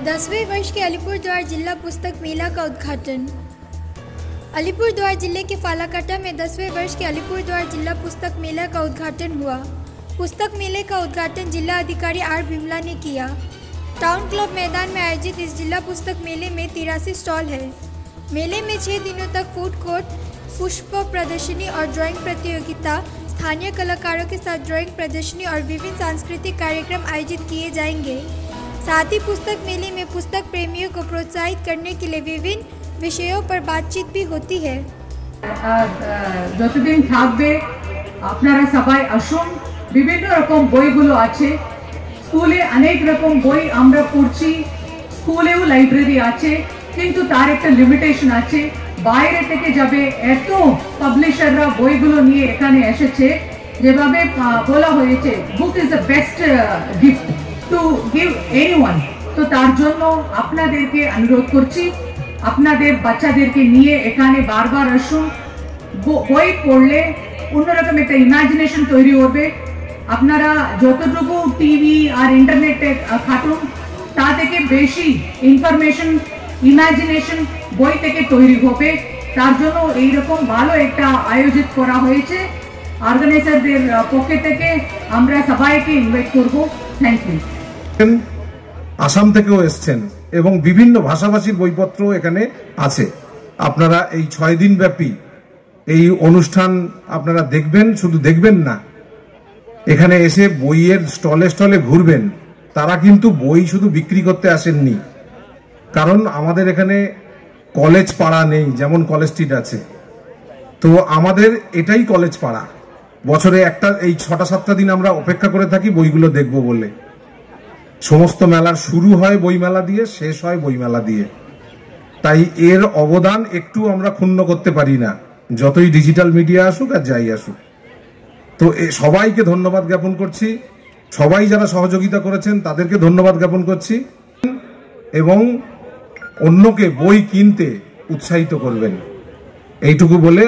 10वें वर्ष के अलीपुरद्वार जिला पुस्तक मेला का उद्घाटन। अलीपुरद्वार जिले के फालाकाटा में 10वें वर्ष के अलीपुरद्वार जिला पुस्तक मेला का उद्घाटन हुआ। पुस्तक मेले का उद्घाटन जिला अधिकारी आर बिमला ने किया। टाउन क्लब मैदान में आयोजित इस जिला पुस्तक मेले में 83 स्टॉल है। मेले में 6 दिनों तक फूड कोर्ट, पुष्प प्रदर्शनी और ड्राइंग प्रतियोगिता, स्थानीय कलाकारों के साथ ड्राइंग प्रदर्शनी और विभिन्न सांस्कृतिक कार्यक्रम आयोजित किए जाएंगे। साथ ही पुस्तक मेले में पुस्तक प्रेमियों को प्रोत्साहित करने के लिए विभिन्न विषयों पर बातचीत भी होती है। যতদিন থাকবে আপনারা সবাই আসুন। বিভিন্ন রকম বইগুলো আছে, স্কুলে অনেক রকম বই আমরা পড়ছি, স্কুলেও লাইব্রেরি আছে, কিন্তু তার একটা লিমিটেশন আছে। বাইরে থেকে যাবে এত পাবলিশাররা বইগুলো নিয়ে এখানে এসেছে, যেভাবে বলা হয়েছে book is the best gift to give anyone. তো তার জন্য আপনাদেরকে অনুরোধ করছি, আপনাদের বাচ্চাদেরকে নিয়ে এখানে বারবার আসুন। বই পড়লে অন্যরকম একটা ইমাজিনেশন তৈরি হবে। আপনারা যতটুকু টিভি আর ইন্টারনেটে খাটুন, তা থেকে বেশি ইনফরমেশন, ইমাজিনেশন বই থেকে তৈরি হবে। তার জন্য এইরকম ভালো একটা আয়োজিত করা হয়েছে। অর্গানাইজারদের পক্ষ থেকে আমরা সবাইকে ইনভাইট করব। Thank you. আসাম থেকেও এসছেন এবং বিভিন্ন ভাষাভাষীর বইপত্র এখানে আছে। আপনারা এই 6 দিন ব্যাপী এই অনুষ্ঠান আপনারা দেখবেন, শুধু দেখবেন না, এখানে এসে বইয়ের স্টলে স্টলে ঘুরবেন। তারা কিন্তু বই শুধু বিক্রি করতে আসেননি, কারণ আমাদের এখানে কলেজ পাড়া নেই, যেমন কলেজ স্ট্রিট আছে। তো আমাদের এটাই কলেজ পাড়া। বছরে একটা এই 6-7টা দিন আমরা অপেক্ষা করে থাকি বইগুলো দেখব বলে। সমস্ত মেলার শুরু হয় বইমেলা দিয়ে, শেষ হয় বইমেলা দিয়ে। তাই এর অবদান একটু আমরা ক্ষুণ্ণ করতে পারি না, যতই ডিজিটাল মিডিয়া আসুক আর যাই আসুক। তো সবাইকে ধন্যবাদ জ্ঞাপন করছি। সবাই যারা সহযোগিতা করেছেন তাদেরকে ধন্যবাদ জ্ঞাপন করছি এবং অন্যকে বই কিনতে উৎসাহিত করবেন, এইটুকু বলে